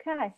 Okay.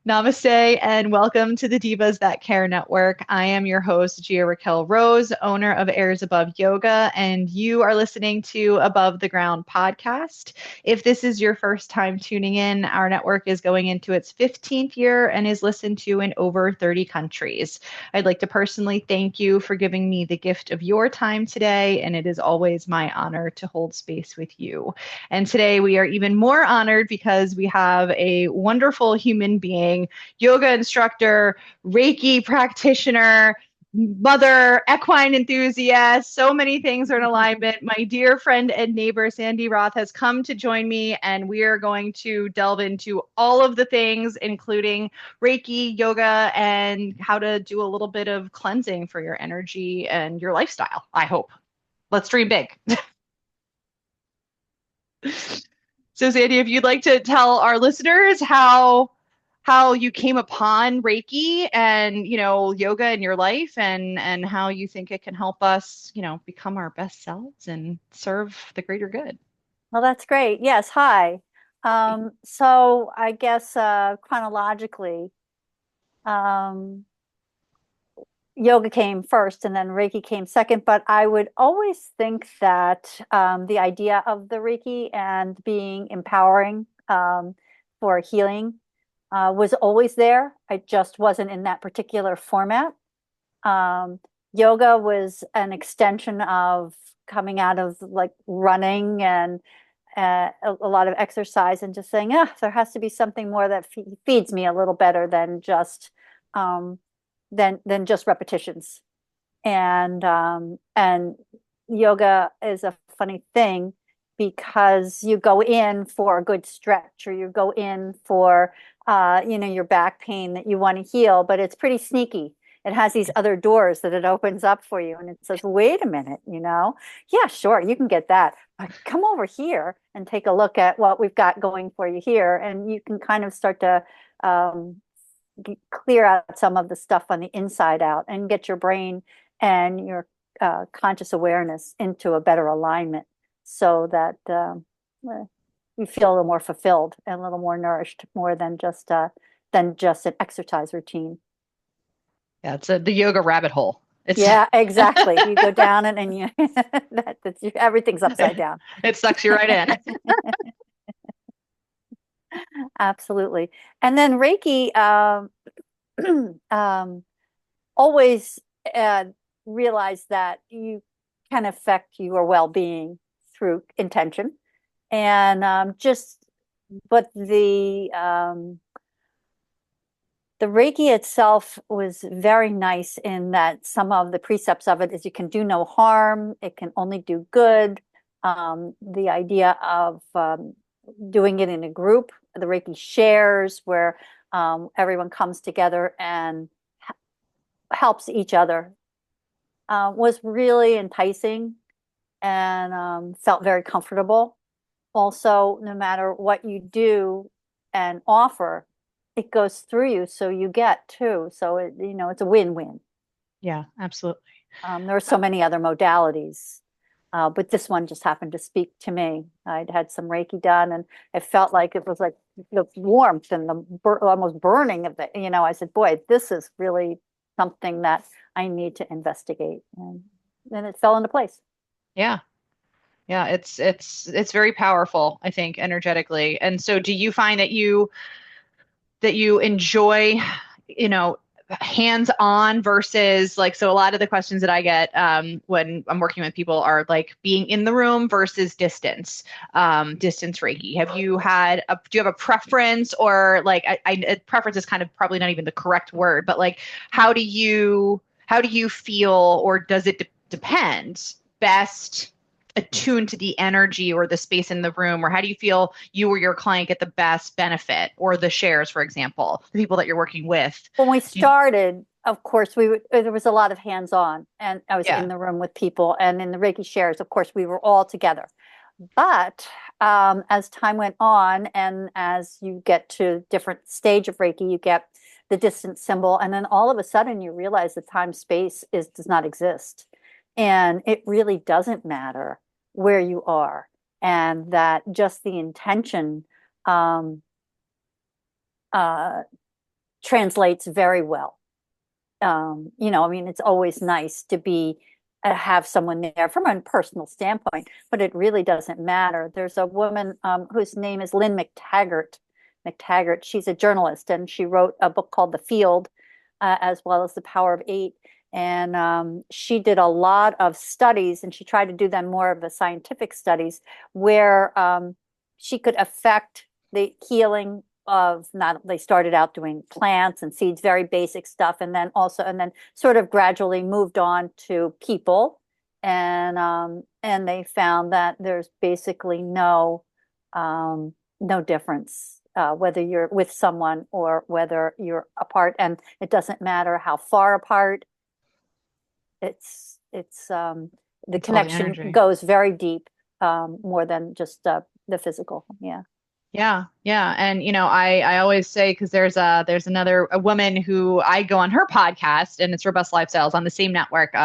Namaste and welcome to the Divas That Care Network. I am your host, Gia-Raquel Rose, owner of Airs Above Yoga, and you are listening to Above the Ground podcast. If this is your first time tuning in, our network is going into its 15th year and is listened to in over 30 countries. I'd like to personally thank you for giving me the gift of your time today, and it is always my honor to hold space with you. And today we are even more honored because we have a wonderful human being, yoga instructor, Reiki practitioner, mother, equine enthusiast. So many things are in alignment. My dear friend and neighbor, Sandy Roth, has come to join me, and we are going to delve into all of the things, including Reiki, yoga, and how to do a little bit of cleansing for your energy and your lifestyle, I hope. Let's dream big. So, Sandy, if you'd like to tell our listeners how you came upon Reiki and yoga in your life, and how you think it can help us become our best selves and serve the greater good. Well, that's great. Yes. Hi. So I guess chronologically, um, yoga came first and then Reiki came second. But I would always think that the idea of the Reiki and being empowering for healing was always there. I just wasn't in that particular format. Um, Yoga was an extension of coming out of like running and a lot of exercise and just saying, yeah, there has to be something more that feeds me a little better um, than just repetitions. And yoga is a funny thing because you go in for a good stretch or you go in for your back pain that you want to heal, but it's pretty sneaky. It has these other doors that it opens up for you and it says, wait a minute, yeah, sure, you can get that, but come over here and take a look at what we've got going for you here, and you can kind of start to um, clear out some of the stuff on the inside out and get your brain and your conscious awareness into a better alignment so that you feel a little more fulfilled and a little more nourished, more than just an exercise routine. Yeah, it's the yoga rabbit hole. It's Yeah, exactly. You go down it and you everything's upside down. it sucks you right in. Absolutely. And then Reiki um, always uh, realize that you can affect your well-being through intention and just but the Reiki itself was very nice in that some of the precepts of it is you can do no harm, it can only do good. The idea of doing it in a group, the Reiki shares, where everyone comes together and helps each other, was really enticing and felt very comfortable. Also, no matter what you do and offer, it goes through you, so you get too. So it's a win-win. Yeah, absolutely. There are so many other modalities, but this one just happened to speak to me. I'd had some Reiki done, and it felt like it was like the warmth and the almost burning of the. I said, "Boy, this is really something that I need to investigate," and then it fell into place. Yeah. Yeah, it's very powerful, I think, energetically. And so do you find that you enjoy, you know, hands-on versus like, so a lot of the questions that I get when I'm working with people are like being in the room versus distance Reiki. Do you have a preference, or like, preference is kind of probably not even the correct word, but like, how do you feel, or does it depend best attuned to the energy or the space in the room, or how do you feel you or your client get the best benefit, or the shares, for example, the people that you're working with? When we Do you, started, of course, there was a lot of hands-on, and I was in yeah, the room with people, and in the Reiki shares, of course, we were all together. But as time went on, and as you get to different stage of Reiki, you get the distance symbol, and then all of a sudden you realize that time space does not exist, and it really doesn't matter where you are, and that just the intention um, uh, translates very well. I mean, it's always nice to be have someone there from a personal standpoint, but it really doesn't matter. There's a woman whose name is Lynn McTaggart. McTaggart, she's a journalist, and she wrote a book called The Field, as well as The Power of Eight. And she did a lot of studies, and she tried to do them more of the scientific studies, where she could affect the healing of not they started out doing plants and seeds, very basic stuff, and then sort of gradually moved on to people, and they found that there's basically no difference whether you're with someone or whether you're apart, and it doesn't matter how far apart. It's the It's all the connection energy. goes very deep, more than just the physical. Yeah. Yeah, yeah. And I always say, because there's another a woman who I go on her podcast, and it's Robust Lifestyles on the same network.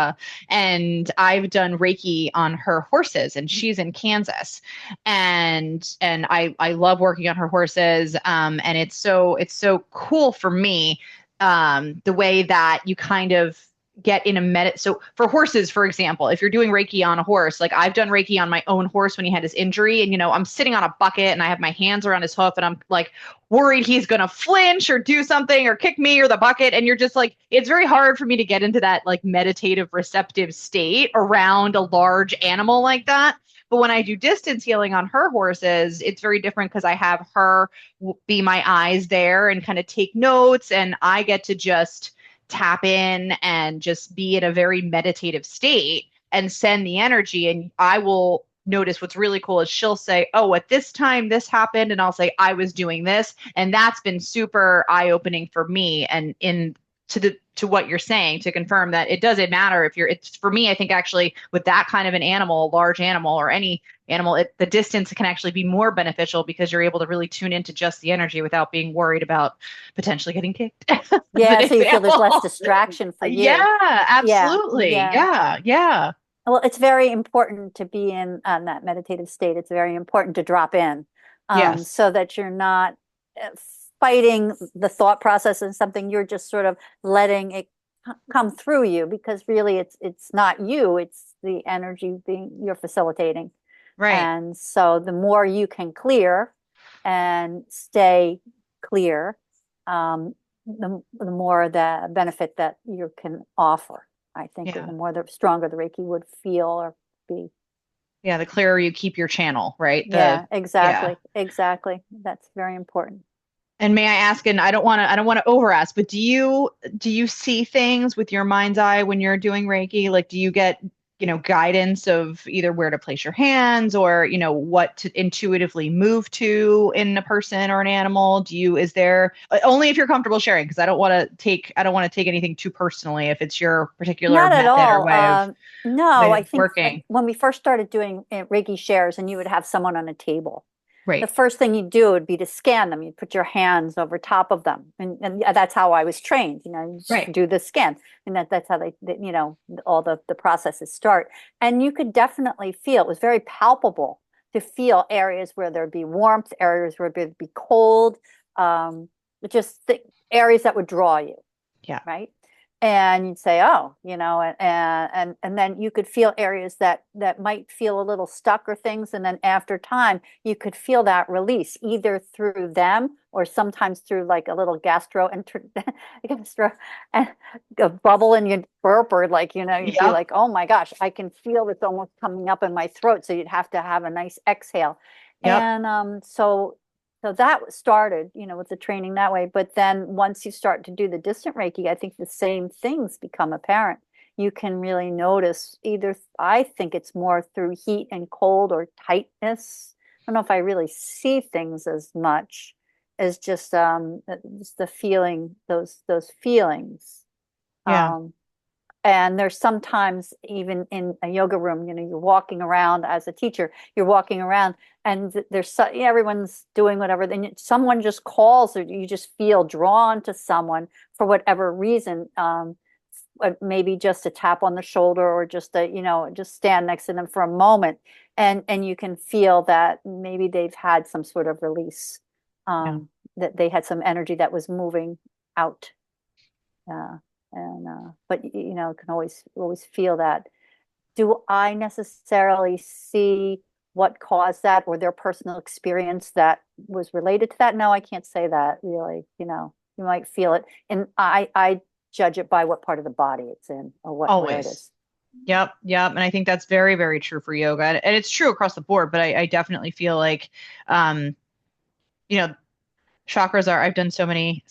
And I've done Reiki on her horses, and she's in Kansas. And I love working on her horses. And it's so cool for me, the way that you kind of get in a so for horses, for example, if you're doing Reiki on a horse, like I've done Reiki on my own horse when he had his injury, and I'm sitting on a bucket and I have my hands around his hoof, and I'm like worried he's gonna flinch or do something or kick me or the bucket, and you're just like, it's very hard for me to get into that like meditative receptive state around a large animal like that. But when I do distance healing on her horses, it's very different, because I have her be my eyes there and kind of take notes, and I get to just tap in and just be in a very meditative state and send the energy. And I will notice what's really cool is she'll say, "Oh, at this time this happened," and I'll say, "I was doing this," and that's been super eye-opening for me. And in to what you're saying, to confirm that it doesn't matter if it's for me. I think actually with that kind of an animal, a large animal or any animal, the distance can actually be more beneficial, because you're able to really tune into just the energy without being worried about potentially getting kicked, as an Yeah, so you feel there's less example. distraction for Yeah, you. Yeah, absolutely. yeah. Yeah, yeah. Well, it's very important to be in on that meditative state. It's very important to drop in, Yes. so that you're not uh, fighting the thought process and something. You're just sort of letting it come through you, because really it's not you, it's the energy being you're facilitating. Right. And so the more you can clear and stay clear, the more the benefit that you can offer. I think the Yeah. more the stronger the Reiki would feel or be. Yeah, the clearer you keep your channel, right? Yeah, Yeah. exactly. Exactly. That's very important. And may I ask, and I don't want to over ask, but do you see things with your mind's eye when you're doing Reiki? Like, do you get, guidance of either where to place your hands, or, what to intuitively move to in a person or an animal? Is there, only if you're comfortable sharing, because I don't want to take anything too personally if it's your particular Not at method or all. way of No, way I of think working. when we first started doing Reiki shares, and you would have someone on a table, the Right. first thing you do would be to scan them. You put your hands over top of them, and that's how I was trained. You just Right. do the scan, and that's how all the processes start. And you could definitely feel it was very palpable to feel areas where there'd be warmth, areas where there'd be cold, um, just the areas that would draw you, Yeah. right? And you'd say, oh, and then you could feel areas that might feel a little stuck or things, and then after time you could feel that release either through them or sometimes through like a little gastro and a bubble in your burp, or like you'd be Yep. like, oh my gosh, I can feel this almost coming up in my throat, so you'd have to have a nice exhale. Yep. And so that started, with the training that way. But then once you start to do the distant Reiki, I think the same things become apparent. You can really notice either, I think it's more through heat and cold or tightness. I don't know if I really see things as much as just the feeling, those feelings. Yeah. Um, and there's sometimes even in a yoga room, you're walking around as a teacher, you're walking around, and everyone's doing whatever. Then someone just calls, or you just feel drawn to someone for whatever reason. Maybe just a tap on the shoulder, or just stand next to them for a moment, and you can feel that maybe they've had some sort of release. Yeah. Um, that they had some energy that was moving out. And but you know, can always feel that. Do I necessarily see what caused that or their personal experience that was related to that? No, I can't say that really. You know, you might feel it, and I judge it by what part of the body it's in or what where it Always. is. Yep, yep. And I think that's very, very true for yoga. And it's true across the board, but I definitely feel like um, you know, chakras are, I've done so many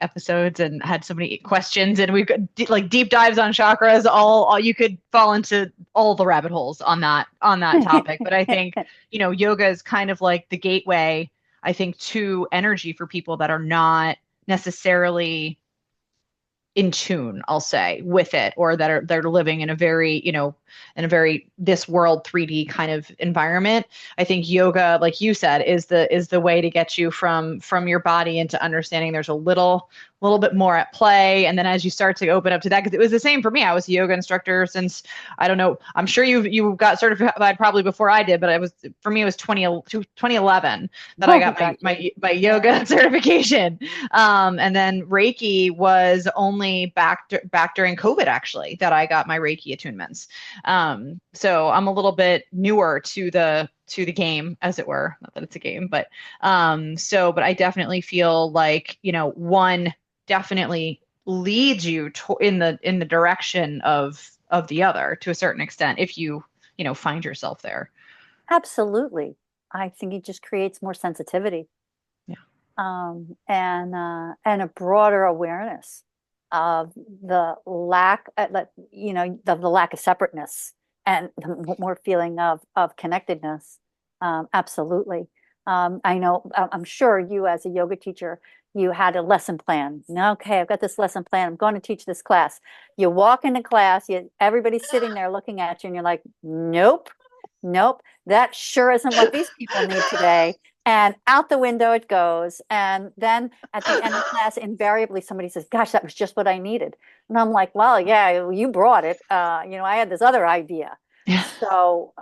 episodes and had so many questions, and we've got like deep dives on chakras, all you could fall into all the rabbit holes on that topic. But I think, yoga is kind of like the gateway, I think, to energy for people that are not necessarily in tune, I'll say, with it, or that are they're living in a very, in a very this world 3D kind of environment. I think yoga, like you said, is the way to get you from your body into understanding there's a little bit more at play. And then as you start to open up to that, because it was the same for me. I was a yoga instructor since, I don't know, I'm sure you got certified probably before I did, but for me it was 2011 that I Oh, got gotcha. my yoga certification. And then Reiki was only back during COVID, actually, that I got my Reiki attunements. So I'm a little bit newer to the game, as it were. Not that it's a game, but but I definitely feel like, one definitely leads you in the direction of the other to a certain extent if you, find yourself there. Absolutely. I think it just creates more sensitivity, Yeah. and a broader awareness of the lack, the lack of separateness and the more feeling of connectedness. Absolutely. I know, I'm sure you as a yoga teacher, you had a lesson plan. Okay, I've got this lesson plan. I'm going to teach this class. You walk into class, everybody's sitting there looking at you, and you're like, nope, nope, that sure isn't what these people need today. And out the window it goes. And then at the end of class, invariably somebody says, gosh, that was just what I needed. And I'm like, well, yeah, you brought it. I had this other idea. Yeah. So,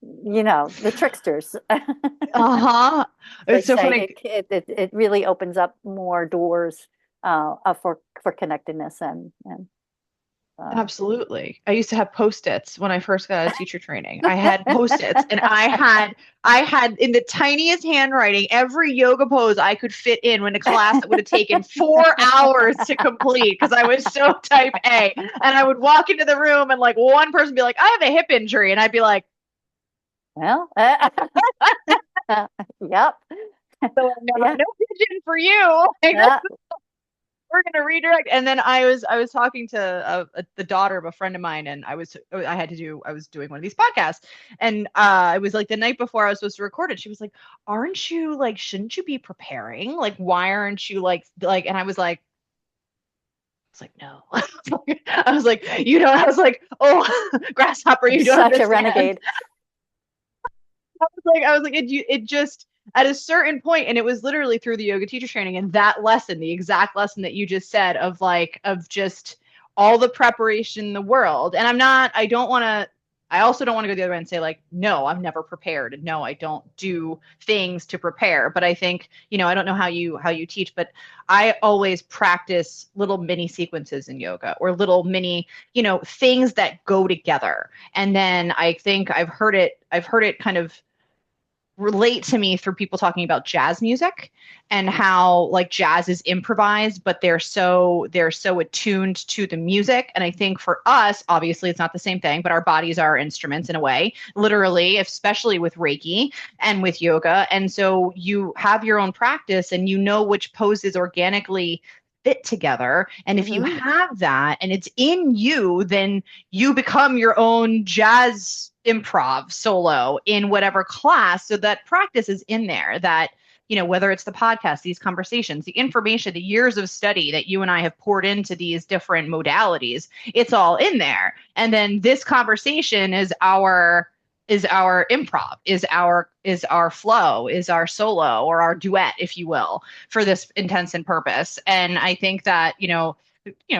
the tricksters, Uh-huh. they It's so say, funny. it really opens up more doors for connectedness and uh, Absolutely. I used to have post-its when I first got out of teacher training. I had post-its, and I had in the tiniest handwriting every yoga pose I could fit in a class that would have taken 4 hours to complete because I was so type A. And I would walk into the room and like one person would be like, I have a hip injury. And I'd be like, well, yep. so Yeah, no pigeon for you. Like, yeah. we're gonna redirect. And then I was talking to the daughter of a friend of mine, and I was doing one of these podcasts, and it was like the night before I was supposed to record it. She was like, aren't you like, shouldn't you be preparing, like why aren't you like, and I was like, no. I was like, I was like, oh, grasshopper, I'm you don't such a understand. renegade. I was like, it just at a certain point, and it was literally through the yoga teacher training and that lesson, the exact lesson that you just said of just all the preparation in the world. And I also don't want to go the other way and say like, no, I'm never prepared. No, I don't do things to prepare. But I think, I don't know how you teach, but I always practice little mini sequences in yoga or little mini, things that go together. And then I think I've heard it kind of relate to me through people talking about jazz music and how like jazz is improvised, but they're so attuned to the music. And I think for us, obviously it's not the same thing, but our bodies are instruments in a way, literally, especially with Reiki and with yoga. And so you have your own practice and you know which poses organically fit together. And if you Hmm. have that and it's in you, then you become your own jazz improv solo in whatever class. So that practice is in there, that, whether it's the podcast, these conversations, the information, the years of study that you and I have poured into these different modalities, it's all in there. And then this conversation is our improv, is our flow, is our solo or our duet, if you will, for this intents and purpose. And I think that,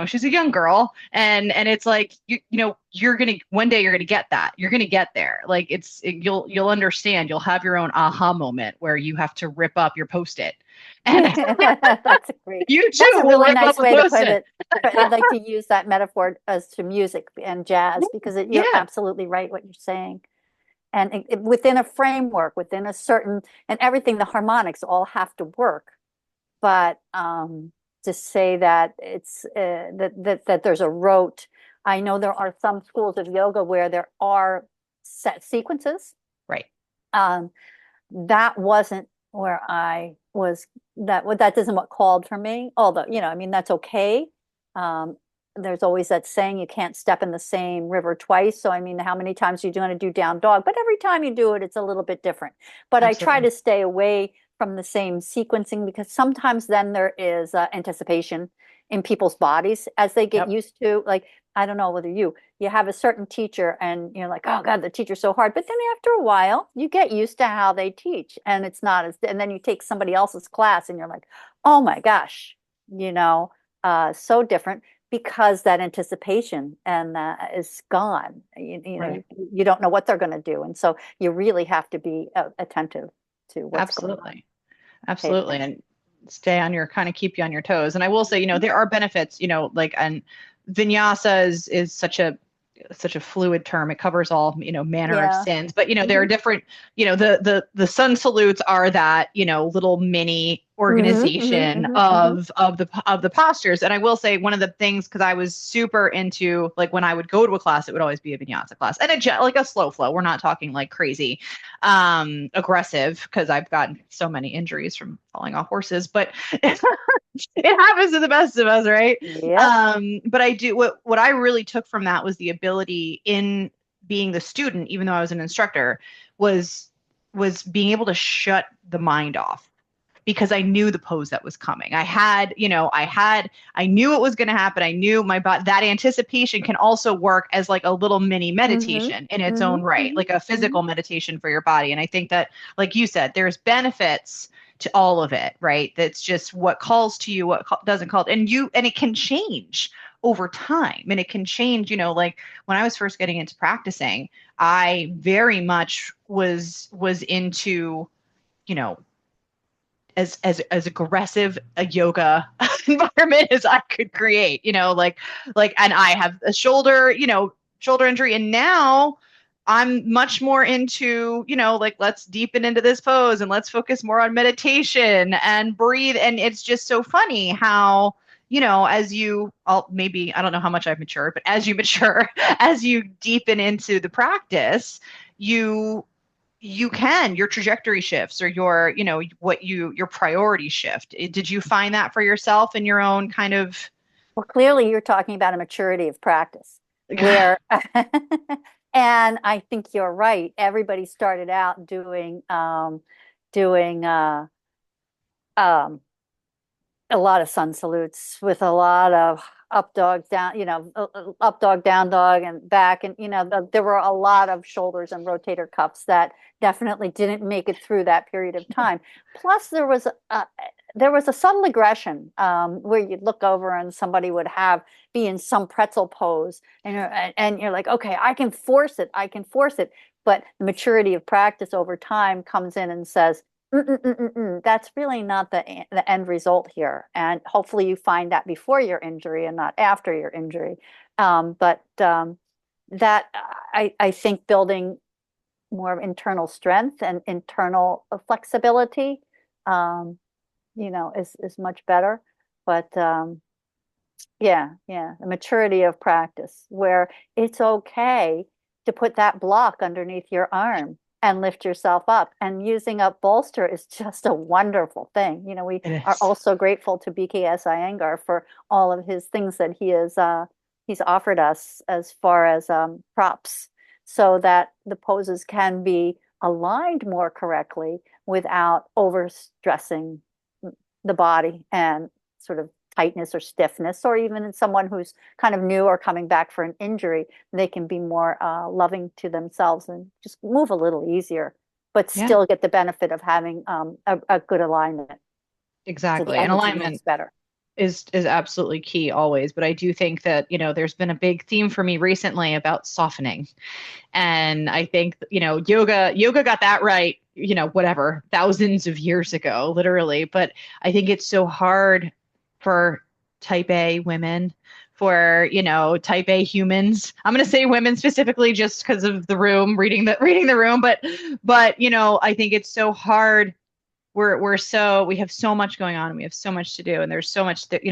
she's a young girl, and it's like you're gonna one day you're gonna get that. You're gonna get there. Like you'll understand. You'll have your own aha moment where you have to rip up your post-it. And That's a great, you that's too a will really rip up nice a way to put post-it. it. But I'd like to use that metaphor as to music and jazz because you're Yeah, absolutely right what you're saying. And within a framework, within a certain, and everything, the harmonics all have to work. But to say that it's that there's a rote, I know there are some schools of yoga where there are set sequences. right. Um, that wasn't where I was. That isn't what called for me. Although, I mean, that's okay. Um, there's always that saying you can't step in the same river twice. So I mean, how many times are you going to do down dog? But every time you do it, it's a little bit different. But I try Absolutely. to stay away from the same sequencing because sometimes then there is anticipation in people's bodies as they get Yep. used to, like, I don't know whether you have a certain teacher and you're like, oh God, the teacher's so hard. But then after a while, you get used to how they teach and it's not as, and then you take somebody else's class and you're like, oh my gosh, you know, so different because that anticipation and is gone. Right. You don't know what they're going to do. And so you really have to be attentive to what's going on. Absolutely. Pay Absolutely. attention. And stay on your kind of keep you on your toes. And I will say, there are benefits, like and vinyasa is such a fluid term. It covers all, manner of Yeah. sins. But there are Hmm. different, the sun salutes are that, little mini Hmm. Hmm. organization Hmm. Hmm. of the postures. And I will say one of the things, because I was super into, like, when I would go to a class, it would always be a vinyasa class and like a slow flow. We're not talking like crazy aggressive, because I've gotten so many injuries from falling off horses, but it happens to the best of us, right? Yep. But I do what I really took from that was the ability in being the student, even though I was an instructor, was being able to shut the mind off because I knew the pose that was coming. I knew it was going to happen. I knew my body, that anticipation can also work as like a little mini Hmm. meditation in its Hmm. own right, Hmm. like a Hmm. physical meditation for your body. And I think that, like you said, there's benefits to all of it, right? That's just what calls to you, what doesn't call, and it can change over time, and it can change, like when I was first getting into practicing, I very much was into, you know, as aggressive a yoga environment as I could create, and I have a shoulder injury, and now I'm much more into, like, let's deepen into this pose and let's focus more on meditation and breathe. And it's just so funny how, as maybe, I don't know how much I've matured, but as you mature, as you deepen into the practice, you your trajectory shifts, or your priorities shift. Did you find that for yourself in your own kind of? Well, clearly you're talking about a maturity of practice where, and I think you're right. Everybody started out doing um, a lot of sun salutes with a lot of up dog down, up dog down dog and back, and there were a lot of shoulders and rotator cuffs that definitely didn't make it through that period of time. Plus, there was a subtle aggression where you'd look over and somebody would be in some pretzel pose, and you're like, okay, I can force it, but the maturity of practice over time comes in and says, that's really not the end result here. And hopefully you find that before your injury and not after your injury. But that I think building more internal strength and internal flexibility, um, is much better. But yeah, yeah, the maturity of practice where it's okay to put that block underneath your arm and lift yourself up. And using a bolster is just a wonderful thing. We It are is. also grateful to BKS Iyengar for all of his things that he's offered us as far as props so that the poses can be aligned more correctly without overstressing the body and sort of tightness or stiffness, or even in someone who's kind of new or coming back for an injury, they can be more loving to themselves and just move a little easier, but Yeah, still get the benefit of having a good alignment. So the exactly. And energy alignment. moves better. is absolutely key always. But I do think that, there's been a big theme for me recently about softening. And I think, yoga got that right, whatever, thousands of years ago, literally. But I think it's so hard for type A women, for, type A humans. I'm going to say women specifically just because of the room, reading the room, but, I think it's so hard. We have so much going on and we have so much to do, and there's so much that,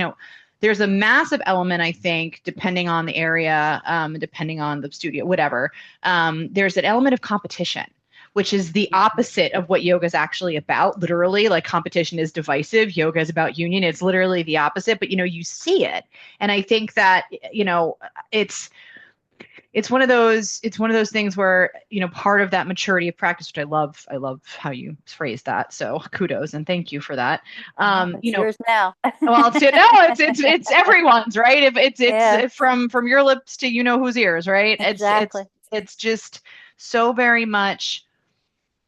there's a massive element, I think, depending on the area, depending on the studio, whatever. There's an element of competition, which is the opposite of what yoga is actually about. Literally, like competition is divisive, yoga is about union. It's literally the opposite, but you see it. And I think that, it's it's one of those things where, part of that maturity of practice, which I love how you phrased that. So kudos and thank you for that. Well, it's yours now. Well, it's everyone's, right? If Yeah, it's from your lips to whose ears, right? exactly. It's just so very much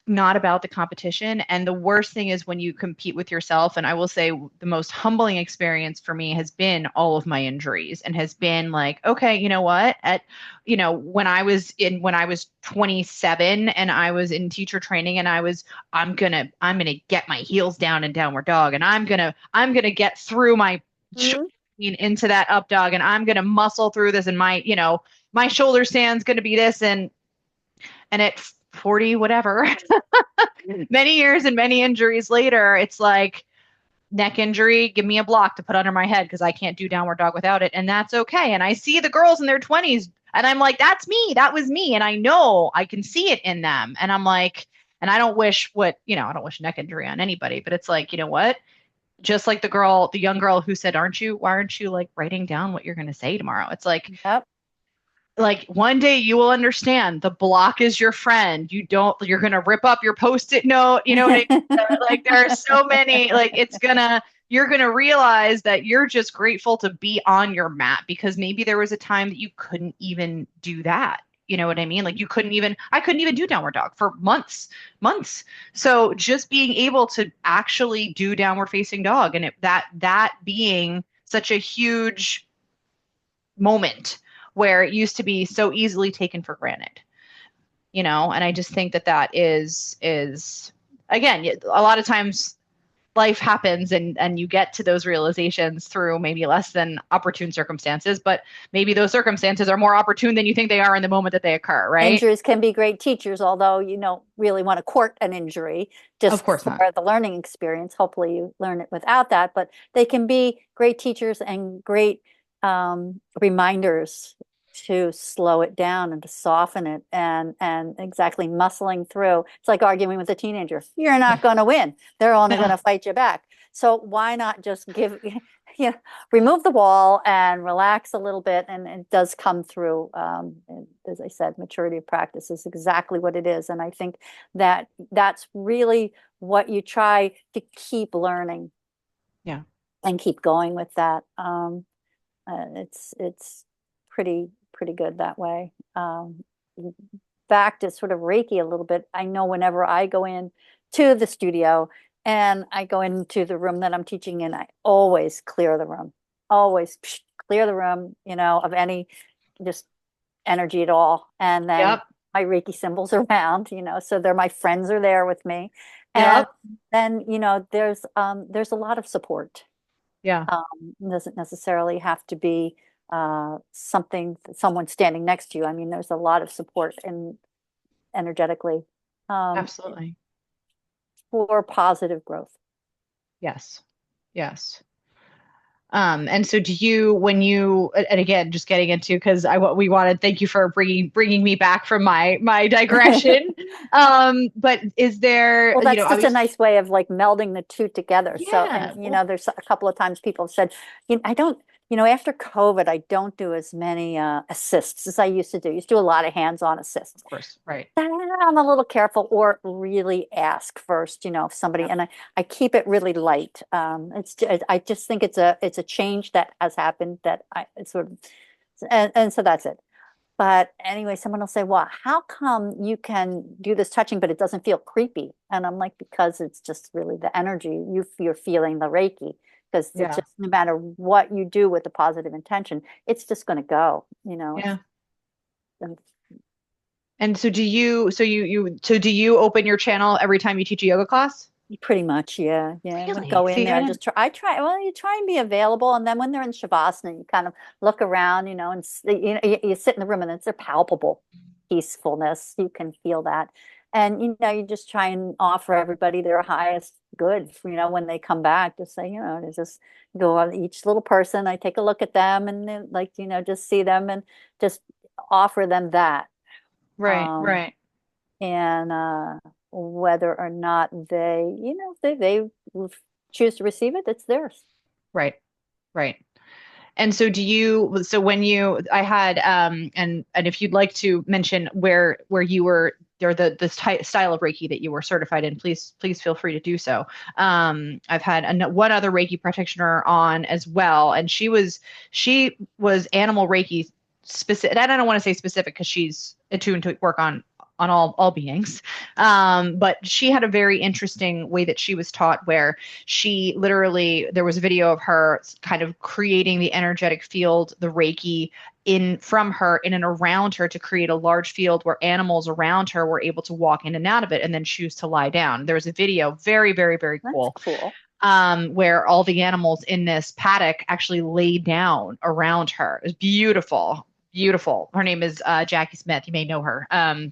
not about the competition. And the worst thing is when you compete with yourself. And I will say the most humbling experience for me has been all of my injuries, and has been like, okay, you know what? When I was 27 and I was in teacher training, and I'm gonna get my heels down in downward dog, and I'm gonna get through my Mhm. into that up dog, and I'm gonna muscle through this, and my shoulder stand's gonna be this, and at 40 whatever, many years and many injuries later, it's like neck injury, give me a block to put under my head because I can't do downward dog without it. And that's okay. And I see the girls in their 20s and I'm like, that's me. That was me. And I know I can see it in them. And I'm like, and I don't wish I don't wish neck injury on anybody, but it's like, you know what? Just like the young girl who said, why aren't you like writing down what you're going to say tomorrow? It's Yep. like one day you will understand the block is your friend. You're going to rip up your post-it note. You know what I mean? Like there are so many, like you're going to realize that you're just grateful to be on your mat, because maybe there was a time that you couldn't even do that. You know what I mean? Like I couldn't even do downward dog for months. So just being able to actually do downward facing dog, and that being such a huge moment where it used to be so easily taken for granted, and I just think that is again, a lot of times life happens, and you get to those realizations through maybe less than opportune circumstances, but maybe those circumstances are more opportune than you think they are in the moment that they occur, right? Injuries can be great teachers, although you don't really want to court an injury Of just course for not. the learning experience. Hopefully, you learn it without that, but they can be great teachers and great reminders to slow it down and to soften it, and exactly muscling through. It's like arguing with a teenager. You're not Yeah. going to win. They're only going No. to fight you back. So why not just give, remove the wall and relax a little bit, and it does come through. And as I said, maturity of practice is exactly what it is, and I think that that's really what you try to keep learning Yeah. and keep going with that. It's pretty good that way. Back to sort of Reiki a little bit. I know whenever I go in to the studio and I go into the room that I'm teaching in, I always clear the room. Always clear the room, of any just energy at all. And then Yep. my Reiki symbols around, so my friends are there with me. And Yep. then, there's a lot of support. Yeah. Doesn't necessarily have to be someone standing next to you. I mean, there's a lot of support and energetically um, Absolutely. for positive growth. Yes. Yes. And so do you, and again, just getting into, because we wanted, thank you for bringing me back from my digression. But is there, Well, that's just a obviously, nice way of like melding the two together. So, and yeah, well, there's a couple of times people have said, I don't, after COVID, I don't do as many assists as I used to do. Used to do a lot of hands-on of assists. course, right. I'm a little careful, or really ask first, if somebody, Yep. and I keep it really light. I just think it's a change that has happened that it's sort of, and so that's it. But anyway, someone will say, well, how come you can do this touching, but it doesn't feel creepy? And I'm like, because it's just really the energy you're feeling the Reiki. because it's Yeah. just no matter what you do with the positive intention, it's just going to go, Yeah. it's And so do you open your channel every time you teach a yoga class? pretty much, yeah, yeah. I would Really? go in See, there I and didn't. just try. I try. Well, you try and be available, and then when they're in shavasana, you kind of look around, and you sit in the room, and it's a palpable peacefulness. You can feel that, and you just try and offer everybody their highest good. When they come back, just say, to just go on each little person. I take a look at them, and then, like, just see them, and just offer them that. Right, Um, right, and whether or not they choose to receive it, it's theirs. right, right. And so so when I had and if you'd like to mention where you were or the style of Reiki that you were certified in, please feel free to do so. I've had one other Reiki practitioner on as well, and she was animal Reiki specific. And I don't want to say specific because she's attuned to work on all beings. But she had a very interesting way that she was taught where she literally, there was a video of her kind of creating the energetic field, the Reiki in from her in and around her to create a large field where animals around her were able to walk in and out of it and then choose to lie down. There was a video, very, very, very That's cool, cool. where all the animals in this paddock actually lay down around her. It was beautiful. Beautiful. Her name is Jackie Smith. You may know her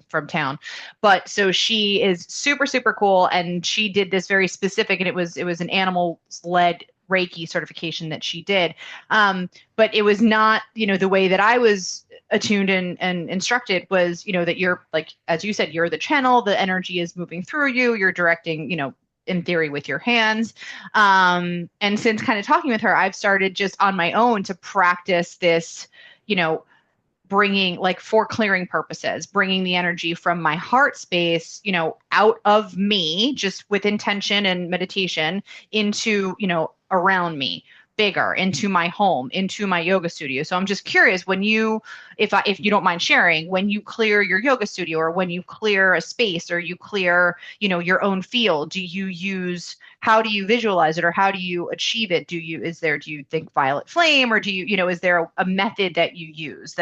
from town, but so she is super super cool, and she did this very specific, and it was an animal led Reiki certification that she did, but it was not the way that I was attuned and instructed was that you're like as you said you're the channel, the energy is moving through you, you're directing in theory with your hands. And since kind of talking with her, I've started just on my own to practice this, you know, bringing like for clearing purposes, bringing the energy from my heart space, out of me, just with intention and meditation into, around me, bigger into my home, into my yoga studio. So I'm just curious when if you don't mind sharing, when you clear your yoga studio or when you clear a space or you clear, your own field, how do you visualize it or how do you achieve it? Do you think violet flame or is there a method that you use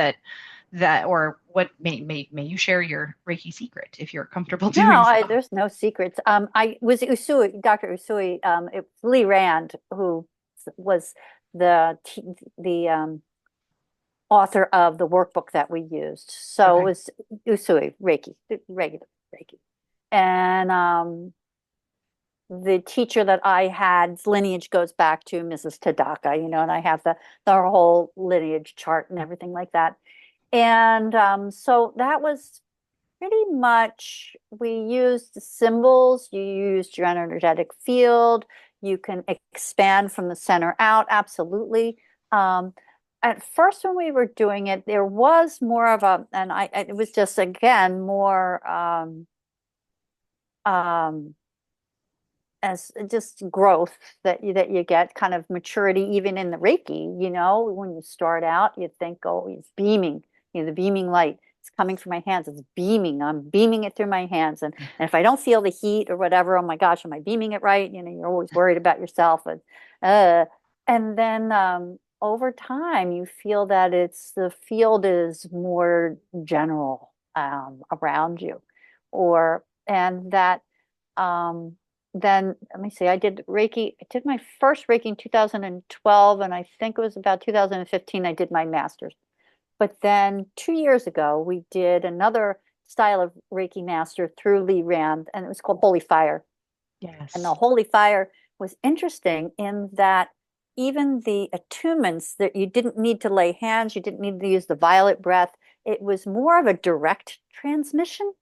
or what may you share your Reiki secret if you're comfortable No, doing so? there's no secrets. I was Usui, Dr. Usui. It was Lee Rand who was the author of the workbook that we used. So it Okay. was Usui Reiki, regular Reiki, and the teacher that I had's lineage goes back to Mrs. Tadaka, and I have the whole lineage chart and everything like that. And so that was pretty much, we used symbols, you used your energetic field, you can expand from the center out, absolutely. Um, at first, when we were doing it, there was more of it was just again more um, as just growth that you get, kind of maturity, even in the Reiki. When you start out, you think, oh, it's beaming, the beaming light. It's coming from my hands. It's beaming. I'm beaming it through my hands. And if I don't feel the heat or whatever, oh my gosh, am I beaming it right? You're always worried about yourself. Uh, and then over time, you feel that the field is more general around you, and that then let me see, I did Reiki. I did my first Reiki in 2012, and I think it was about 2015 I did my master's. But then 2 years ago, we did another style of Reiki master through Lee Rand, and it was called Holy Fire. And the Yes. Holy Fire was interesting in that even the attunements, that you didn't need to lay hands, you didn't need to use the violet breath. It was more of a direct transmission,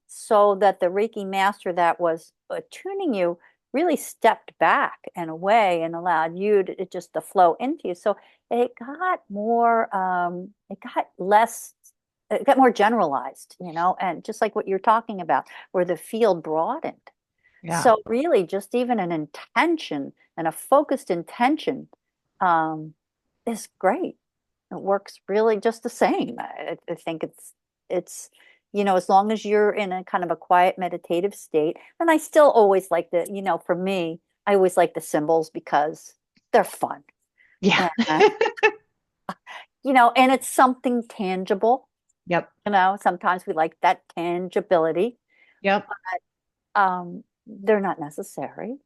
so that the Reiki master that was attuning you really stepped back and away and allowed you to it just to flow into you. So it got more generalized, and just like what you're talking about, where the field broadened. Yeah. So really, just even an intention and a focused intention um, is great. It works really just the same. I think it's as long as you're in a kind of a quiet meditative state. And I still always like for me, I always like the symbols because they're fun. Yeah. And, and it's something tangible. Yep. Sometimes we like that tangibility. Yep. They're not necessary.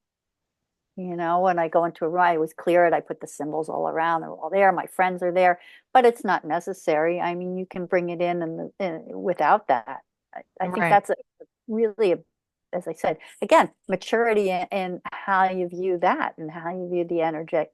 When I go into a room, I always clear it. I put the symbols all around. They're all there. My friends are there, but it's not necessary. I mean, you can bring it without that. I think Right. that's really, as I said, again, maturity in how you view that and how you view the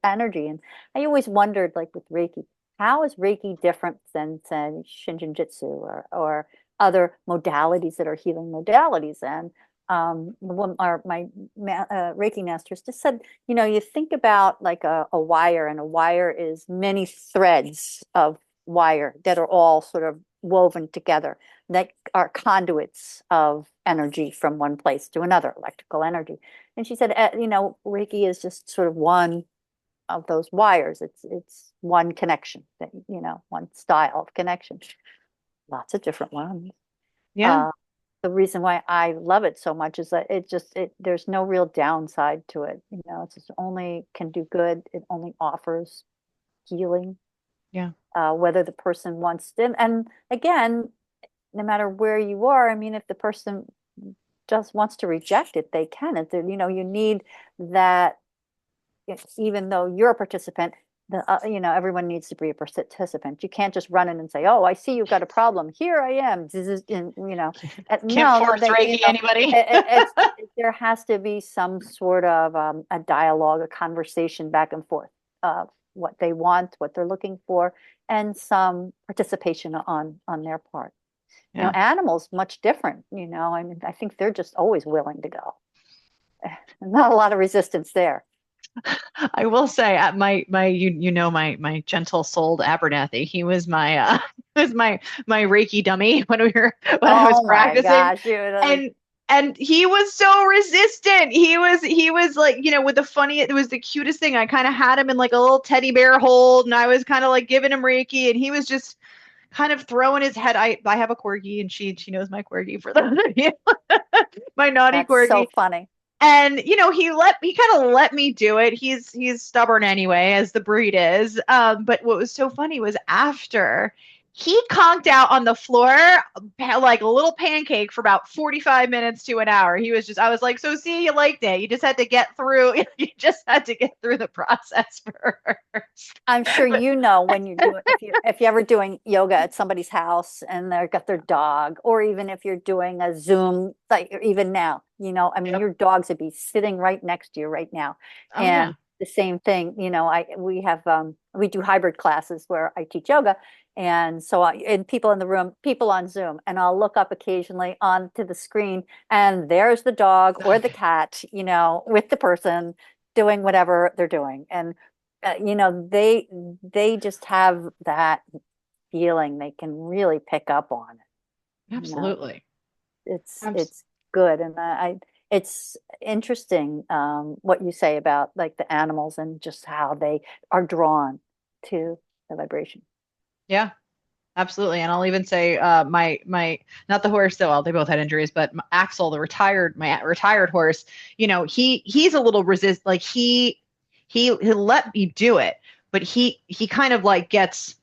energy. And I always wondered, like with Reiki, how is Reiki different than, say, Shinjin Jitsu or other modalities that are healing modalities? And my Reiki masters just said, you think about like a wire, and a wire is many threads of wire that are all sort of woven together that are conduits of energy from one place to another, electrical energy. And she said, Reiki is just sort of one of those wires. It's one connection, one style of connection. Lots of different ones. Yeah. Uh, the reason why I love it so much is that there's no real downside to it. It's just only can do good. It only offers healing, Yeah. whether the person wants to. And again, no matter where you are, I mean, if the person just wants to reject it, they can. You need that, even though you're a participant, everyone needs to be a participant. You can't just run in and say, "Oh, I see you've got a problem. Here I am." This is, Can't no, no, force Reiki anybody. there has to be some sort of a dialogue, a conversation back and forth, what they want, what they're looking for, and some participation on their part. Yeah. Animals much different. I mean, I think they're just always willing to go. Not a lot of resistance there. I will say at my my gentle souled Abernathy. He was my he was my Reiki dummy when I was Oh my practicing. gosh, you And he was so resistant. He was like, with the funny, it was the cutest thing. I kind of had him in like a little teddy bear hold, and I was kind of like giving him Reiki, and he was just kind of throwing his head. I have a corgi, and she knows my corgi for those of you, my naughty that's so corgi. funny. And he kind of let me do it. He's stubborn anyway, as the breed is. But what was so funny was after he conked out on the floor like a little pancake for about 45 minutes to an hour. I was like, so see, you liked it. You just had to get through. You just had to get through the process first. I'm sure when you're doing if you're ever doing yoga at somebody's house and they've got their dog, or even if you're doing a Zoom, like even now, I mean, Yep. your dogs would be sitting right next to you right now. Oh yeah. And the same thing, we do hybrid classes where I teach yoga. And so and people in the room, people on Zoom, and I'll look up occasionally onto the screen, and there's the dog or the cat, with the person doing whatever they're doing. And they just have that feeling. They can really pick up on it. Absolutely. Abs- It's good. And it's interesting, what you say about like the animals and just how they are drawn to the vibration. yeah. Absolutely. And I'll even say my not the horse though, well, they both had injuries, but Axel, my retired horse, he's a little like he let me do it, but he kind of like gets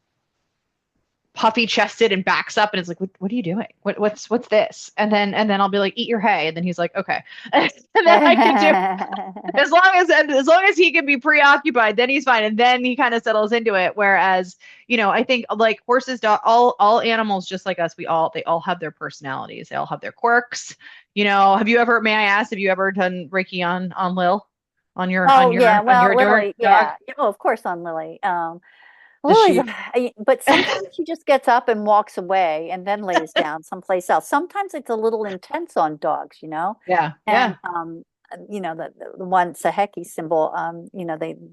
puffy chested and backs up and is like, what are you doing? What's this? And then I'll be like, eat your hay. And then he's like, okay. And then I can do as long as he can be preoccupied, then he's fine. And then he kind of settles into it. Whereas, I think like horses, all animals, just like us, they all have their personalities. They all have their quirks. May I ask, have you ever done Reiki on Lil, on your Oh yeah, on well, your Lily, dog? yeah, oh, of course on Lily. Does Lily's, she? but sometimes she just gets up and walks away and then lays down someplace else. Sometimes it's a little intense on dogs. Yeah, And yeah, the one Saheki symbol,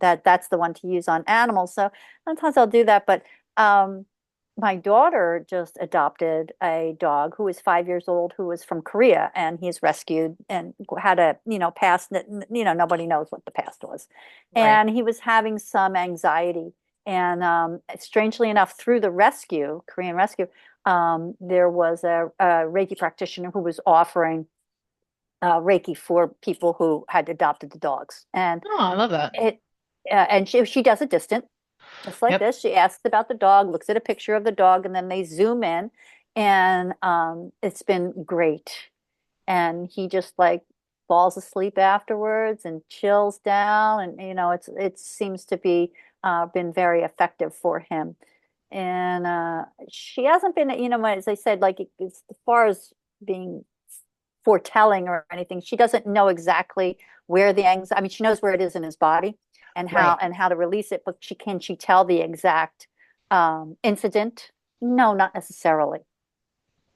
that's the one to use on animals. So sometimes I'll do that, but um, my daughter just adopted a dog who was 5 years old, who was from Korea, and he's rescued and had a past that nobody knows what the past was, right. and he was having some anxiety. And strangely enough, through the rescue, Korean rescue, there was a Reiki practitioner who was offering Reiki for people who had adopted the dogs. And Oh, I love that. it and she does it distant, just like Yep. this. She asks about the dog, looks at a picture of the dog, and then they zoom in, and it's been great. And he just like falls asleep afterwards and chills down, and it seems to be been very effective for him. And she hasn't been, as I said, like as far as being foretelling or anything. She doesn't know exactly where the anxiety, I mean, she knows where it is in his body and Right. how to release it, but she tell the exact incident? No, not necessarily,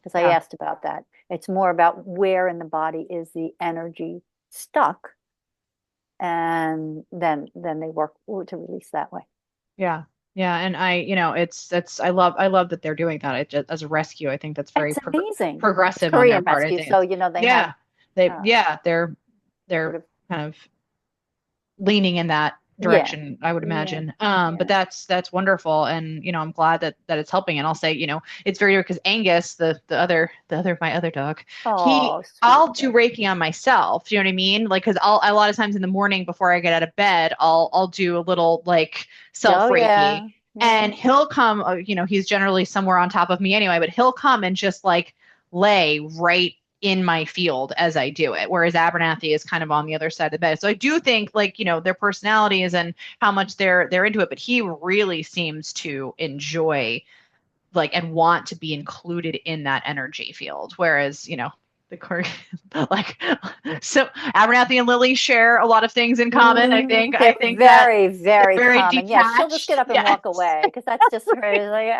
because I Yeah. asked about that. It's more about where in the body is the energy stuck, and then they work to release that way. Yeah. Yeah. And I love that they're doing that. It just, as a rescue, I think that's very It's amazing. It's progressive on their Korean part. I rescue, think so it's, they have yeah, they, uh, yeah, sort they're of, kind of leaning in that yeah, direction, I would yeah, imagine. But yeah. that's wonderful, and I'm glad that it's helping. And I'll say, it's very because Angus, the other my other dog, Oh, sweet I'll do dog. Reiki on myself. You know what I mean? Like, because I'll a lot of times in the morning before I get out of bed, I'll do a little like self Oh Reiki, yeah, yeah. and he'll come. He's generally somewhere on top of me anyway, but he'll come and just like lay right in my field as I do it, whereas Abernathy is kind of on the other side of the bed. So I do think like, their personalities and how much they're into it, but he really seems to enjoy like and want to be included in that energy field. Whereas, the Korean like so Abernathy and Lily share a lot of things in common. I think I They're think that very, they're very very common. Yeah, she'll just get detached. up and walk Yes. away because that's just her. It's like,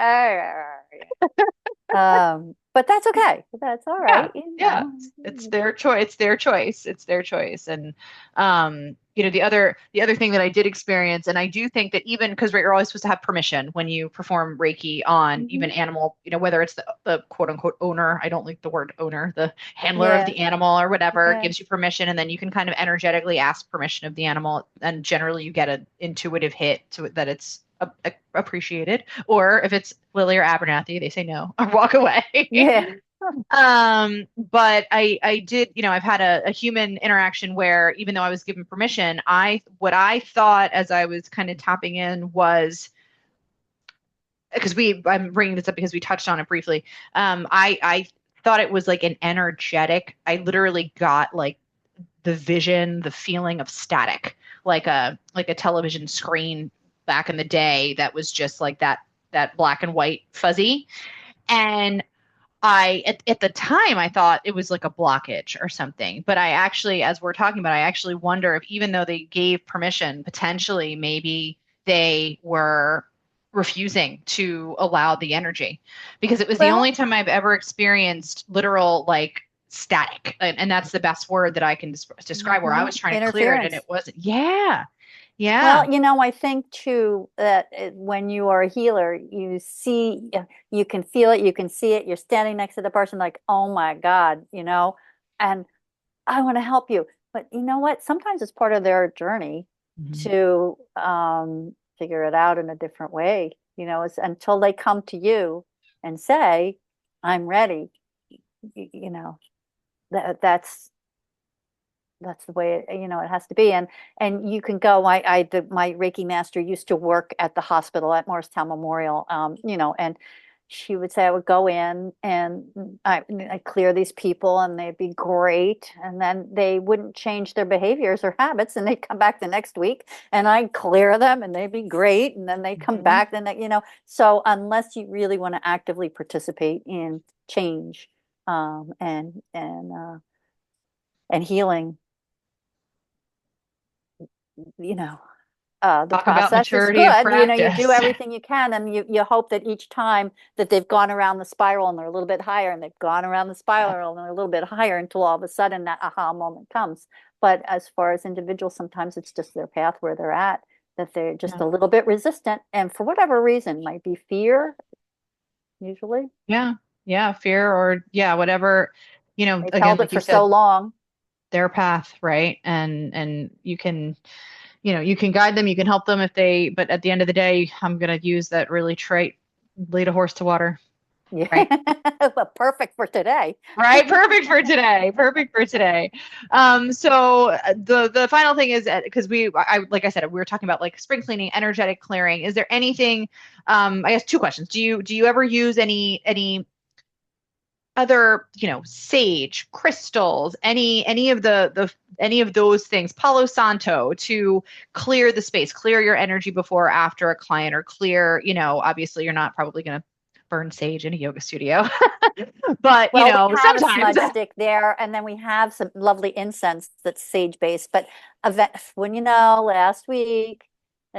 but that's okay. That's all Yeah, right. yeah. It's their choice. It's their choice. It's their choice. And the other thing that I did experience, and I do think that even because you're always supposed to have permission when you perform Reiki on even Mhm. animal, whether it's the quote unquote owner, I don't like the word owner, the handler of Yeah, the animal or whatever yeah. gives you permission, and then you can kind of energetically ask permission of the animal, and generally you get an intuitive hit to it that it's appreciated. Or if it's Lily or Abernathy, they say no or walk away. Yeah. But I did, I've had a human interaction where even though I was given permission, what I thought as I was kind of tapping in was because I'm bringing this up because we touched on it briefly. I thought it was like an energetic. I literally got like the vision, the feeling of static, like a television screen back in the day that was just like that black and white fuzzy. And at the time I thought it was like a blockage or something. But I actually, as we're talking about, I actually wonder if even though they gave permission, potentially maybe they were refusing to allow the energy because it was the Well, only time I've ever experienced literal like static. And that's the best word that I can describe where I was trying to clear it and interference. it wasn't. Yeah. Yeah. Well, I think too that when you are a healer, you see, you can feel it, you can see it. You're standing next to the person, like, oh my God, and I want to help you. But you know what? Sometimes it's part of their journey Mhm. to figure it out in a different way. It's until they come to you and say, "I'm ready." You know that's the way it has to be. And you can go. My Reiki master used to work at the hospital at Morristown Memorial. And she would say I would go in and I clear these people and they'd be great, and then they wouldn't change their behaviors or habits, and they'd come back the next week and I'd clear them and they'd be great, and then they come Mhm. back, then so unless you really want to actively participate in change, and healing, you know, the Talk about process is maturity of good. You do practice. everything you can, and you hope that each time that they've gone around the spiral and they're a little bit higher, and they've gone around the Yeah. spiral and they're a little bit higher until all of a sudden that aha moment comes. But as far as individuals, sometimes it's just their path where they're at, that they're just Yeah. a little bit resistant, and for whatever reason, might be fear, usually. Yeah. Yeah. Fear or yeah, whatever, They've again, held it like you for so said, long. their path, right? And you can guide them, you can help them if they, but at the end of the day, I'm gonna use that really trite lead a horse to water. Yeah. right? Well, perfect for today. Right, perfect for today. Perfect for today. So the final thing is because I like I said, we were talking about like spring cleaning, energetic clearing. Is there anything? I guess two questions. Do you ever use any other, sage, crystals, any of the any of those things, Palo Santo, to clear the space, clear your energy before or after a client, or clear, obviously you're not probably going to burn sage in a yoga studio, but Well, we have a sometimes. smudge stick there, and then we have some lovely incense that's sage based. But when last week,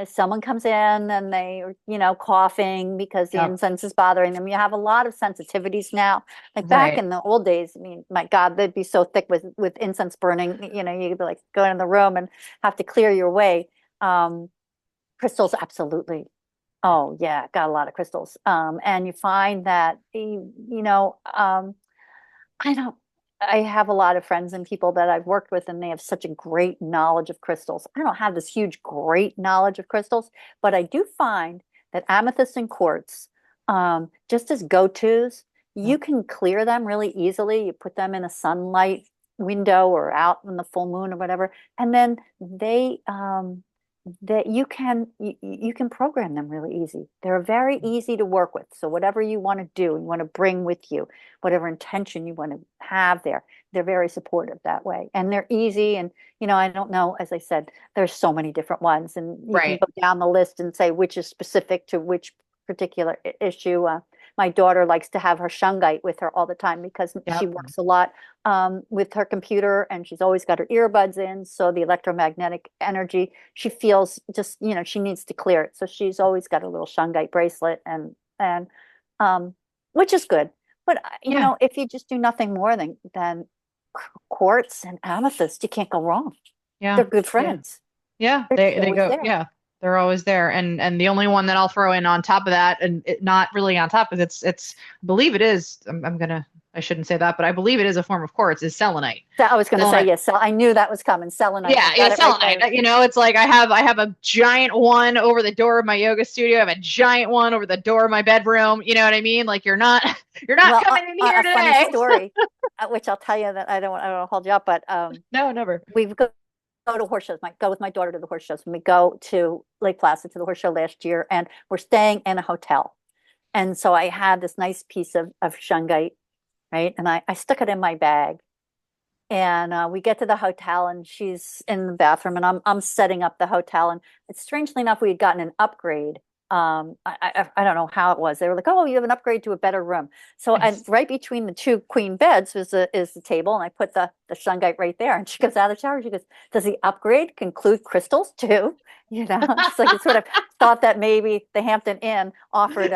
someone comes in and they are, coughing because the Yep. incense is bothering them. You have a lot of sensitivities now. Like back Right. in the old days, I mean, my God, they'd be so thick with incense burning. You'd be like going in the room and have to clear your way. Um, Crystals, absolutely. Oh yeah, got a lot of crystals. And you find that I don't I have a lot of friends and people that I've worked with, and they have such a great knowledge of crystals. I don't have this huge great knowledge of crystals, but I do find that amethyst and quartz, just as go-tos, Yep. you can clear them really easily. You put them in a sunlight window or out in the full moon or whatever, and then that you can program them really easy. They're very easy to work with. So whatever you want to do, you want to bring with you, whatever intention you want to have there, they're very supportive that way. And they're easy. And I don't know, as I said, there's so many different ones, and you can Right. go down the list and say which is specific to which particular issue. My daughter likes to have her shungite with her all the time because she Yep. works a lot with her computer, and she's always got her earbuds in. So the electromagnetic energy, she feels just, she needs to clear it. So she's always got a little shungite bracelet, and um, which is good. But Yeah. if you just do nothing more than quartz and amethyst, you can't go wrong. Yeah. They're good Yeah. friends. Yeah, They're just they always go. there. Yeah, they're always there. And the only one that I'll throw in on top of that, and not really on top, because I believe it is. I shouldn't say that, but I believe it is a form of quartz. Is selenite. So I was going to say Selenite. yes. So I knew that was coming. Selenite. Yeah, I yeah, got it right selenite. there. It's like I have a giant one over the door of my yoga studio. I have a giant one over the door of my bedroom. You know what I mean? Like you're not you're not Well, coming in here a funny today. story, which I'll tell you that I don't want to hold you up, but No, never. we go to horse shows. Go with my daughter to the horse shows. When we go to Lake Placid to the horse show last year, and we're staying in a hotel. And so I had this nice piece of shungite, right? And I stuck it in my bag. And we get to the hotel, and she's in the bathroom, and I'm setting up the hotel. And it's strangely enough, we had gotten an upgrade. I don't know how it was. They were like, "Oh, you have an upgrade to a better room." So, and Nice. right between the two queen beds is the table, and I put the shungite right there. And she goes out of the shower. She goes, "Does the upgrade include crystals too?" She's like, "It's sort of thought that maybe the Hampton Inn offered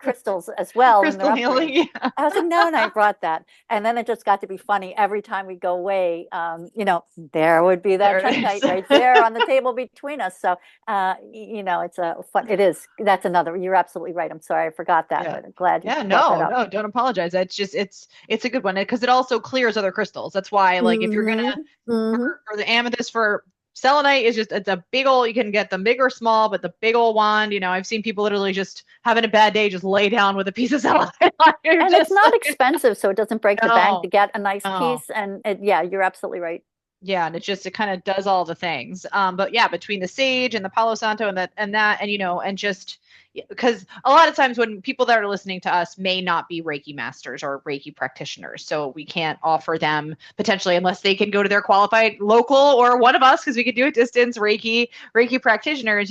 crystals as well in their Crystal upgrades." healing. Yeah. I was like, "No," and I brought that. And then it just got to be funny. Every time we go away, there would be that There it shungite is. right there on the table between us. So, it's a fun, it is, that's another, you're absolutely right. I'm sorry, I forgot that, Yeah. but I'm glad you Yeah, brought that no, up. no, don't apologize. It's just it's a good one because it also clears other crystals. That's why, like, if you're gonna Hmm. Hmm. for the amethyst, for selenite is just, it's a big old, you can get them big or small, but the big old wand, I've seen people literally just having a bad day, just lay down with a piece of selenite. You're And it's just not like, expensive, so it doesn't break the bank to no, get a nice no. piece. And yeah, you're absolutely right. Yeah, and it kind of does all the things. But yeah, between the sage and the Palo Santo and that and just because a lot of times when people that are listening to us may not be Reiki masters or Reiki practitioners, so we can't offer them potentially unless they can go to their qualified local or one of us, because we could do it distance Reiki practitioners,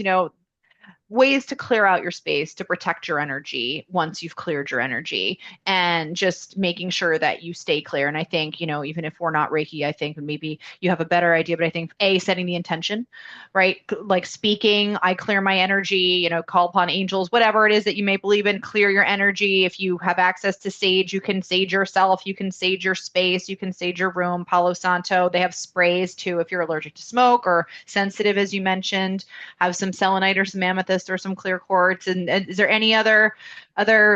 ways to clear out your space to protect your energy once you've cleared your energy, and just making sure that you stay clear. And I think, even if we're not Reiki, I think maybe you have a better idea, but I think setting the intention, right? Like speaking, I clear my energy, call upon angels, whatever it is that you may believe in, clear your energy. If you have access to sage, you can sage yourself, you can sage your space, you can sage your room. Palo Santo, they have sprays too if you're allergic to smoke or sensitive, as you mentioned. Have some selenite or some amethyst or some clear quartz. And is there any other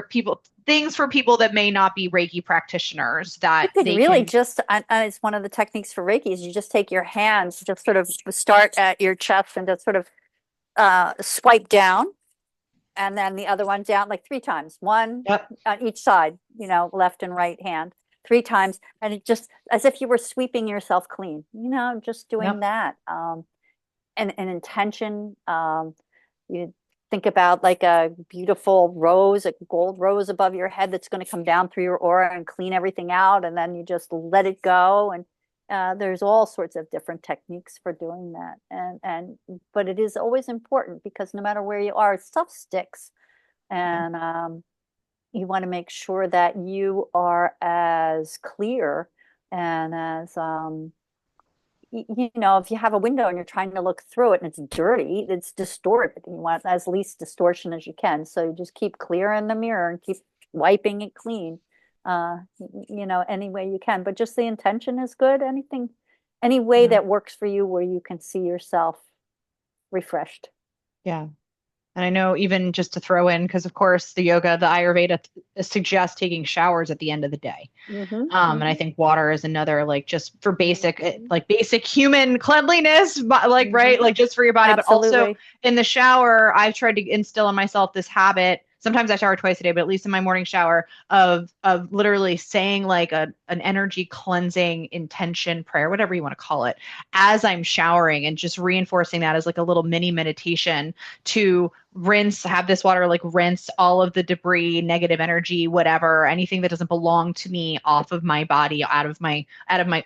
people things for people that may not be Reiki practitioners You that could they really can? just, and it's one of the techniques for Reiki, is you just take your hands, just sort of start at your chest and just sort of swipe down, and then the other one down like 3 times, one Yep. on each side, left and right hand, 3 times, and it just as if you were sweeping yourself clean, just doing Yep. that. And an intention. You think about like a beautiful rose, a gold rose above your head that's going to come down through your aura and clean everything out, and then you just let it go. And there's all sorts of different techniques for doing that. And but it is always important because no matter where you are, stuff sticks, Yeah. and you want to make sure that you are as clear and as if you have a window and you're trying to look through it and it's dirty, it's distorted. You want as least distortion as you can. So you just keep clear in the mirror and keep wiping it clean, any way you can. But just the intention is good. Any way Yeah. that works for you where you can see yourself refreshed. Yeah. And I know even just to throw in, because of course the yoga, the Ayurveda suggests taking showers at the end of the day. Hmm. And I Hmm. think water is another, like just for basic, Hmm. like basic human cleanliness, but like, right, Hmm. like just for your body, but also Absolutely. in the shower, I've tried to instill in myself this habit. Sometimes I shower twice a day, but at least in my morning shower of literally saying like an energy cleansing intention prayer, whatever you want to call it, as I'm showering and just reinforcing that as like a little mini meditation to have this water like rinse all of the debris, negative energy, whatever, anything that doesn't belong to me off of my body, out of my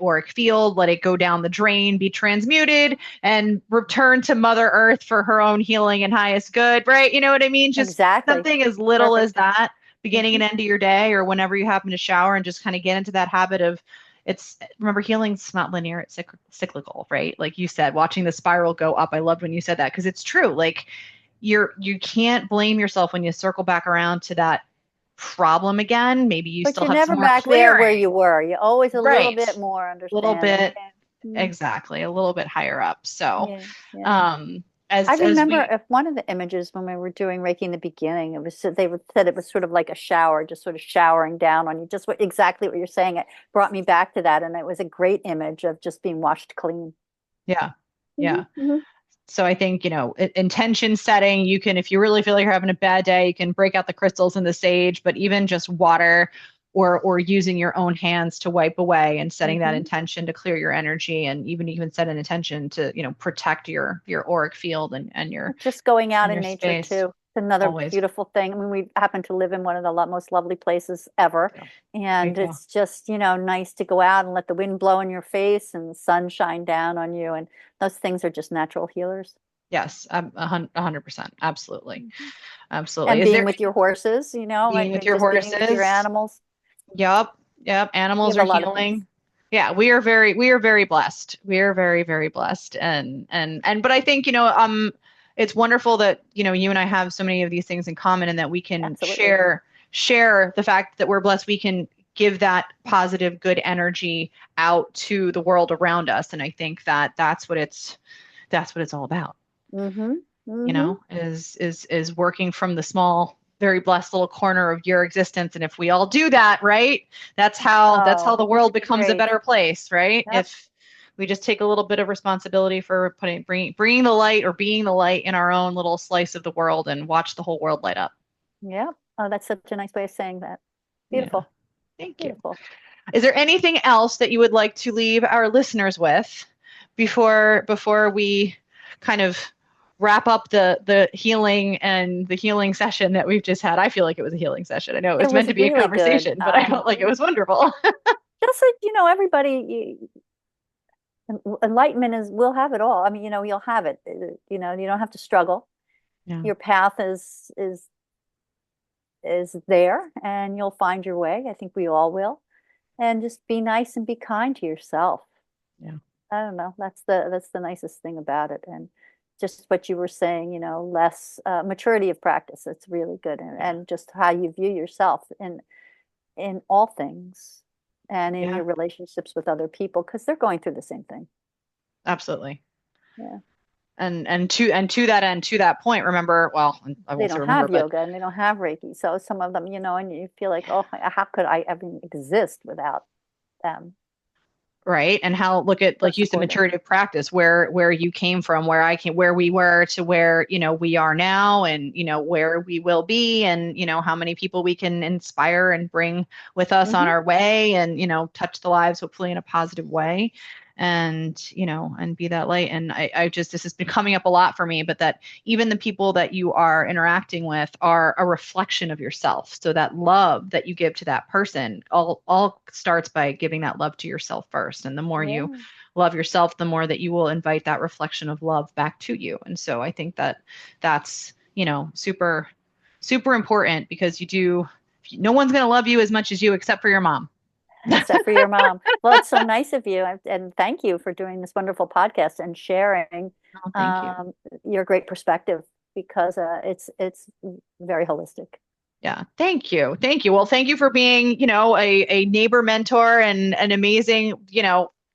auric field, let it go down the drain, be transmuted and return to Mother Earth for her own healing and highest good, right? You know what I mean? Just Exactly. something as little as Perfect. that, beginning Hmm. and end of your day or whenever you happen to shower, and just kind of get into that habit of it's remember healing's not linear, it's cyclical, right? Like you said, watching the spiral go up. I loved when you said that because it's true. Like you can't blame yourself when you circle back around to that problem again. Maybe you But still you're have some never more back there where clearing. you were. You're always a little Right. bit more A little understanding. bit, exactly, a little bit higher up. So, Yeah, yeah. um, I as remember we, if one of the images when we were doing Reiki in the beginning, said it was sort of like a shower, just sort of showering down on you. Just exactly what you're saying. It brought me back to that, and it was a great image of just being washed clean. yeah, Hmm. yeah. Hmm. So I think, intention setting, you can, if you really feel like you're having a bad day, you can break out the crystals and the sage, but even just water or using your own hands to wipe away and setting that Hmm. intention to clear your energy, and even set an intention to, protect your auric field and your Just going out and in your nature space. too. It's another Always. beautiful thing. I mean, we happen to live in one of the most lovely places ever. Yeah. Me And too. it's just, nice to go out and let the wind blow in your face and the sun shine down on you. And those things are just natural healers. Yes, 100%. Absolutely. Mhm. Absolutely. And Is being there with your horses, being with and your just being with your horses? animals. Yep. Yep. You Animals have are a lot of things. healing. Yeah, we are very blessed. We are very, very blessed. And but I think, it's wonderful that, you and I have so many of these things in common, and that we can Absolutely. share the fact that we're blessed. We can give that positive, good energy out to the world around us. And I think that that's what it's all about. Mm-hmm. Mm-hmm. Is working from the small, very blessed little corner of your existence. And if we all do that, right, that's how Oh, the it'll world be becomes a great. better place, right? Yep. If we just take a little bit of responsibility for bringing the light, or being the light in our own little slice of the world, and watch the whole world light up. Yep. Oh, that's such a nice way of saying that. Yeah. Beautiful. Thank you. Beautiful. Is there anything else that you would like to leave our listeners with before we kind of wrap up the healing and the healing session that we've just had? I feel like it was a healing session. I know it It was meant was to be a really good. conversation, but I felt like it was wonderful. Just like, everybody, enlightenment we'll have it all. I mean, you'll have it. You don't have to struggle. Yeah. Your path is there and you'll find your way. I think we all will. And just be nice and be kind to yourself. Yeah. I don't know. That's the nicest thing about it. And just what you were saying, less maturity of practice. It's really good. And, Yeah. and just how you view yourself in all things and in Yeah. your relationships with other people, because they're going through the same thing. Absolutely. Yeah. And to that end, to that point, remember, well, I They won't say don't remember, have but yoga and they don't have Reiki. So some of them, and you feel like, oh, how could I even exist without them? right? And how look at So like you said, supportive. maturity of practice, where you came from, where I came, where we were to where, we are now, and where we will be, and how many people we can inspire and bring with us on Hmm. our way, and touch the lives hopefully in a positive way. And and be that light. And I just, this has been coming up a lot for me, but that even the people that you are interacting with are a reflection of yourself. So that love that you give to that person all starts by giving that love to yourself first. And the more you Yeah. love yourself, the more that you will invite that reflection of love back to you. And so I think that that's, super, super important because no one's going to love you as much as you except for your mom. Except for your mom. Well, it's so nice of you, and thank you for doing this wonderful podcast and sharing Oh, thank you. um, your great perspective because it's very holistic. Yeah, thank you. Thank you. Well, thank you for being, a neighbor mentor and an amazing,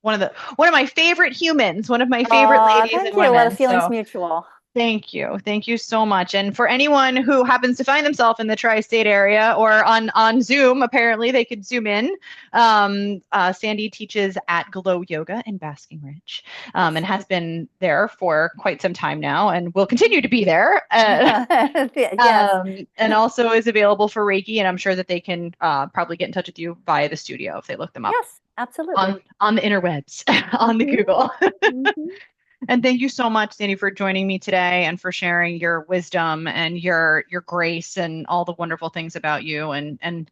one of my favorite humans, one of my favorite Oh, ladies thank and you. Well, the women. feeling's So mutual. thank you. Thank you so much. And for anyone who happens to find themselves in the tri-state area or on Zoom, apparently they could zoom in. Sandy teaches at Glow Yoga in Basking Ridge, Yes. and has been there for quite some time now and will continue to be there. Yes. And also is available for Reiki, and I'm sure that they can probably get in touch with you via the studio if they look them up Yes, absolutely. on the interwebs, on the Hmm. Google. Hmm. And thank you so much, Sandy, for joining me today and for sharing your wisdom and your grace and all the wonderful things about you and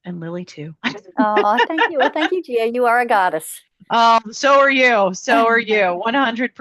Lily too. Oh, thank you. Well, thank you, Gia. You are a goddess. So are you. So are you. 100%.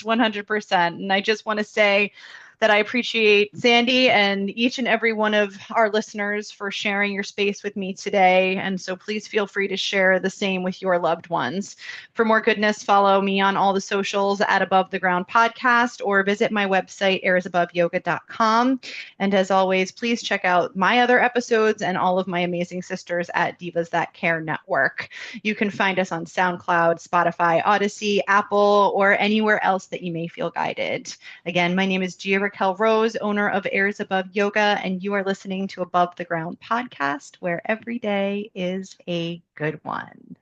100%. And I just want to say that I appreciate Sandy and each and every one of our listeners for sharing your space with me today. And so please feel free to share the same with your loved ones. For more goodness, follow me on all the socials at Above the Ground Podcast or visit my website, airsAboveYoga.com. And as always, please check out my other episodes and all of my amazing sisters at Divas That Care Network. You can find us on SoundCloud, Spotify, Odyssey, Apple, or anywhere else that you may feel guided. Again, my name is Gia-Raquel Rose, owner of Airs Above Yoga, and you are listening to Above the Ground podcast, where every day is a good one.